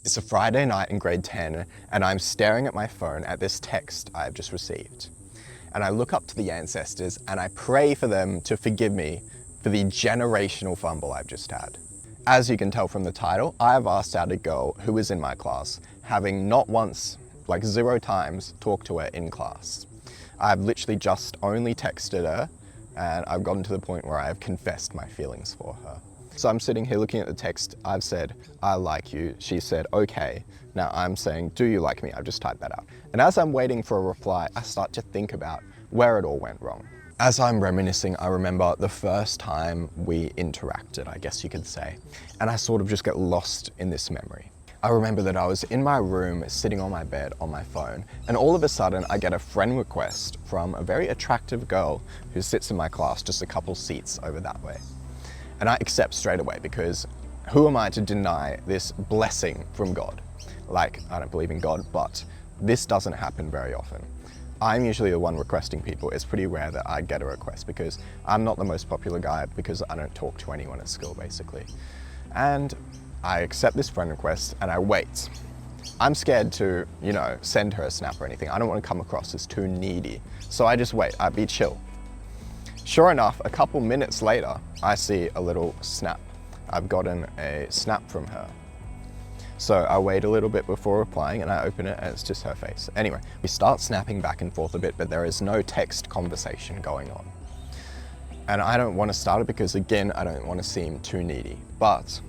It's a Friday night in grade 10 and I'm staring at my phone at this text I've just received. And I look up to the ancestors and I pray for them to forgive me for the generational fumble I've just had. As you can tell from the title, I have asked out a girl who was in my class, having not once, like 0 times, talked to her in class. I've literally just only texted her and I've gotten to the point where I have confessed my feelings for her. So I'm sitting here looking at the text. I've said, I like you. She said, okay. Now I'm saying, do you like me? I've just typed that out. And as I'm waiting for a reply, I start to think about where it all went wrong. As I'm reminiscing, I remember the first time we interacted, I guess you could say, and I sort of just get lost in this memory. I remember that I was in my room, sitting on my bed on my phone, and all of a sudden I get a friend request from a very attractive girl who sits in my class just a couple seats over that way. And I accept straight away because who am I to deny this blessing from God? Like, I don't believe in God, but this doesn't happen very often. I'm usually the one requesting people. It's pretty rare that I get a request because I'm not the most popular guy because I don't talk to anyone at school, basically. And I accept this friend request and I wait. I'm scared to, send her a snap or anything. I don't want to come across as too needy. So I just wait, I be chill. Sure enough, a couple minutes later, I see a little snap. I've gotten a snap from her. So I wait a little bit before replying and I open it and it's just her face. Anyway, we start snapping back and forth a bit, but there is no text conversation going on. And I don't want to start it because, again, I don't want to seem too needy. But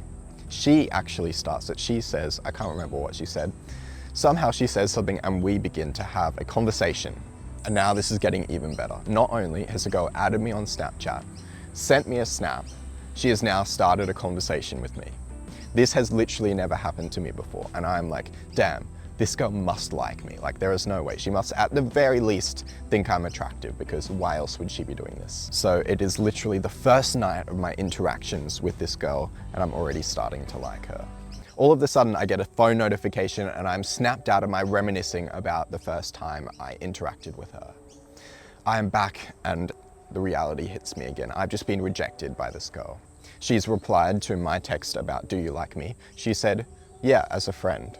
she actually starts it. She says, I can't remember what she said. Somehow she says something and we begin to have a conversation. And now this is getting even better. Not only has the girl added me on Snapchat, sent me a snap, she has now started a conversation with me. This has literally never happened to me before. And I'm like, damn, this girl must like me. Like, there is no way. She must at the very least think I'm attractive because why else would she be doing this? So it is literally the first night of my interactions with this girl and I'm already starting to like her. All of a sudden I get a phone notification and I'm snapped out of my reminiscing about the first time I interacted with her. I am back and the reality hits me again. I've just been rejected by this girl. She's replied to my text about, do you like me? She said, yeah, as a friend.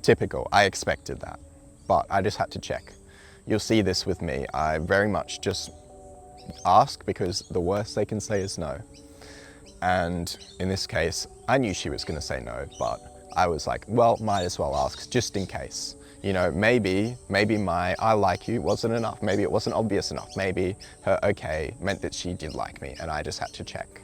Typical, I expected that, but I just had to check. You'll see this with me. I very much just ask because the worst they can say is no. And in this case, I knew she was gonna say no, but I was like, well, might as well ask just in case. Maybe my I like you wasn't enough. Maybe it wasn't obvious enough. Maybe her okay meant that she did like me and I just had to check.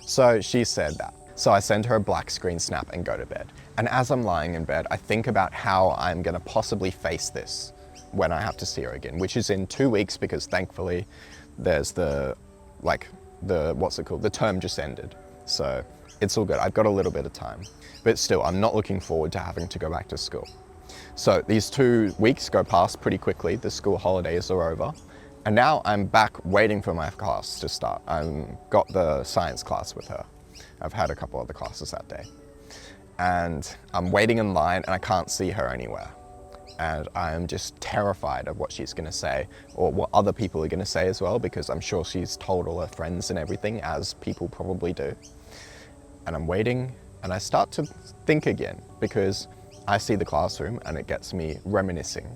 So she said that. So I send her a black screen snap and go to bed. And as I'm lying in bed, I think about how I'm gonna possibly face this when I have to see her again, which is in 2 weeks because thankfully there's the term just ended. So it's all good. I've got a little bit of time, but still I'm not looking forward to having to go back to school. So these 2 weeks go past pretty quickly. The school holidays are over. And now I'm back waiting for my class to start. I've got the science class with her. I've had a couple other classes that day. And I'm waiting in line and I can't see her anywhere. And I'm just terrified of what she's gonna say or what other people are gonna say as well, because I'm sure she's told all her friends and everything, as people probably do. And I'm waiting and I start to think again because I see the classroom and it gets me reminiscing.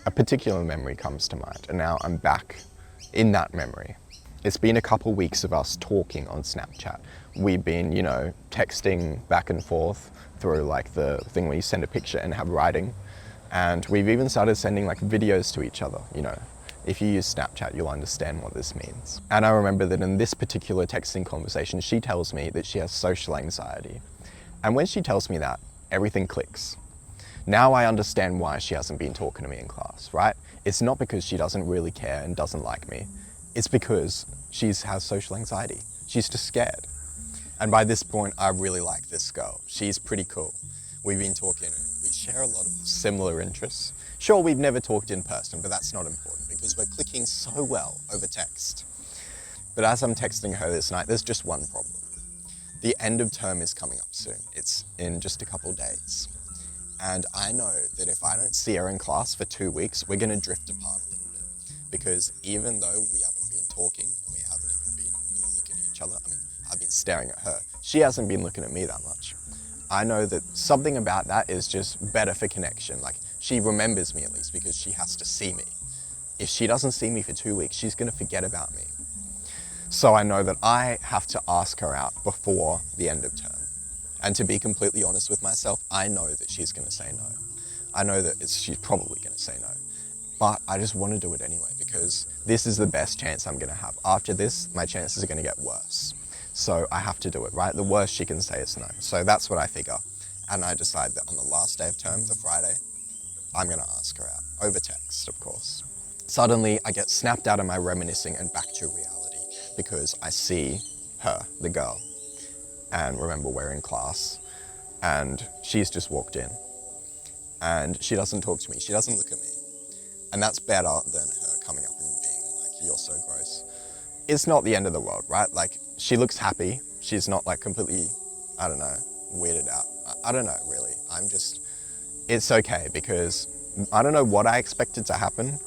A particular memory comes to mind and now I'm back in that memory. It's been a couple weeks of us talking on Snapchat. We've been, texting back and forth through like the thing where you send a picture and have writing. And we've even started sending like videos to each other, If you use Snapchat, you'll understand what this means. And I remember that in this particular texting conversation, she tells me that she has social anxiety. And when she tells me that, everything clicks. Now I understand why she hasn't been talking to me in class, right? It's not because she doesn't really care and doesn't like me. It's because she has social anxiety. She's just scared. And by this point, I really like this girl. She's pretty cool. We've been talking, we share a lot of similar interests. Sure, we've never talked in person, but that's not important because we're clicking so well over text. But as I'm texting her this night, there's just one problem. The end of term is coming up soon. It's in just a couple days. And I know that if I don't see her in class for 2 weeks, we're gonna drift apart a little bit. Because even though we haven't been talking and we haven't even been really looking at each other, I've been staring at her. She hasn't been looking at me that much. I know that something about that is just better for connection. Like, she remembers me at least because she has to see me. If she doesn't see me for 2 weeks, she's gonna forget about me. So I know that I have to ask her out before the end of term. And to be completely honest with myself, I know that she's gonna say no. I know that she's probably gonna say no. But I just wanna do it anyway because this is the best chance I'm gonna have. After this, my chances are gonna get worse. So I have to do it, right? The worst she can say is no. So that's what I figure. And I decide that on the last day of term, the Friday, I'm gonna ask her out, over text, of course. Suddenly, I get snapped out of my reminiscing and back to reality because I see her, the girl, and remember we're in class, and she's just walked in, and she doesn't talk to me, she doesn't look at me. And that's better than her coming up and being like, you're so gross. It's not the end of the world, right? Like, she looks happy. She's not like completely, I don't know, weirded out. I don't know, really. It's okay because I don't know what I expected to happen,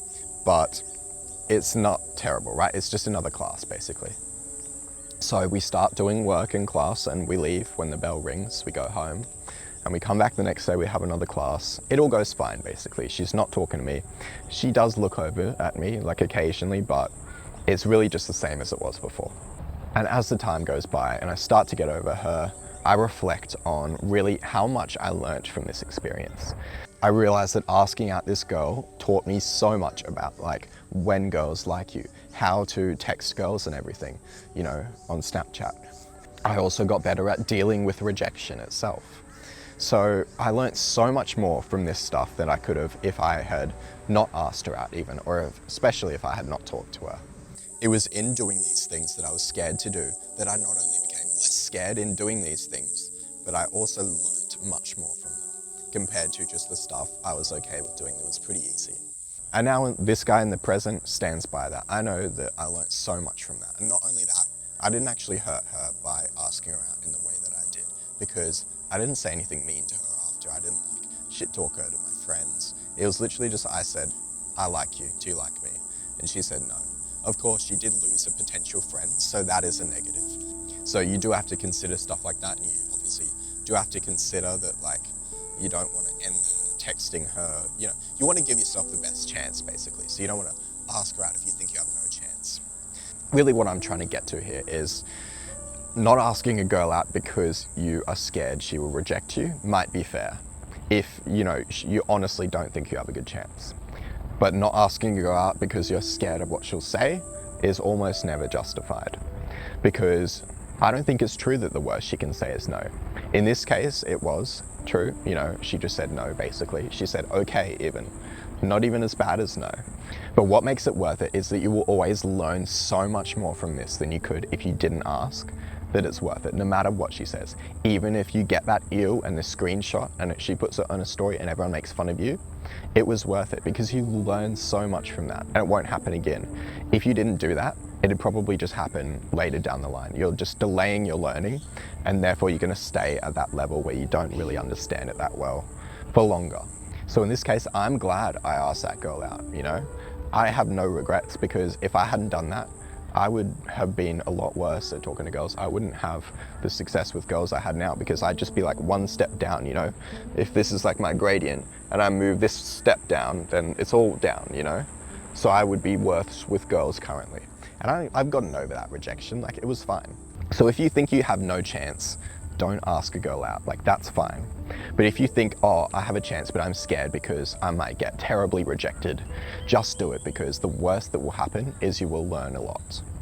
but it's not terrible, right? It's just another class, basically. So we start doing work in class and we leave when the bell rings. We go home and we come back the next day, we have another class. It all goes fine, basically. She's not talking to me. She does look over at me, like occasionally, but it's really just the same as it was before. And as the time goes by and I start to get over her, I reflect on really how much I learnt from this experience. I realized that asking out this girl taught me so much about like when girls like you, how to text girls and everything, you know, on Snapchat. I also got better at dealing with rejection itself. So I learnt so much more from this stuff than I could have if I had not asked her out even, or especially if I had not talked to her. It was in doing these things that I was scared to do that I not only became less scared in doing these things, but I also learnt much more from them compared to just the stuff I was okay with doing that was pretty easy. And now this guy in the present stands by that. I know that I learnt so much from that. And not only that, I didn't actually hurt her by asking her out in the way that I did because I didn't say anything mean to her after. I didn't like shit talk her to my friends. It was literally just I said, I like you, do you like me? And she said no. Of course, she did lose a potential friend, so that is a negative. So you do have to consider stuff like that, and you obviously do have to consider that like you don't want to end texting her, you know, you want to give yourself the best chance basically. So you don't want to ask her out if you think you have no chance. Really what I'm trying to get to here is not asking a girl out because you are scared she will reject you might be fair if, you know, you honestly don't think you have a good chance. But not asking a girl out because you're scared of what she'll say is almost never justified. Because I don't think it's true that the worst she can say is no. In this case, it was true. You know, she just said no, basically. She said okay even. Not even as bad as no. But what makes it worth it is that you will always learn so much more from this than you could if you didn't ask. That it's worth it, no matter what she says. Even if you get that ew and the screenshot and she puts it on a story and everyone makes fun of you, it was worth it because you learn so much from that and it won't happen again. If you didn't do that, it'd probably just happen later down the line. You're just delaying your learning and therefore you're gonna stay at that level where you don't really understand it that well for longer. So in this case, I'm glad I asked that girl out, you know? I have no regrets because if I hadn't done that, I would have been a lot worse at talking to girls. I wouldn't have the success with girls I had now because I'd just be like one step down, you know? If this is like my gradient and I move this step down, then it's all down, you know? So I would be worse with girls currently. And I've gotten over that rejection, like it was fine. So if you think you have no chance, don't ask a girl out, like that's fine. But if you think, oh, I have a chance, but I'm scared because I might get terribly rejected, just do it because the worst that will happen is you will learn a lot.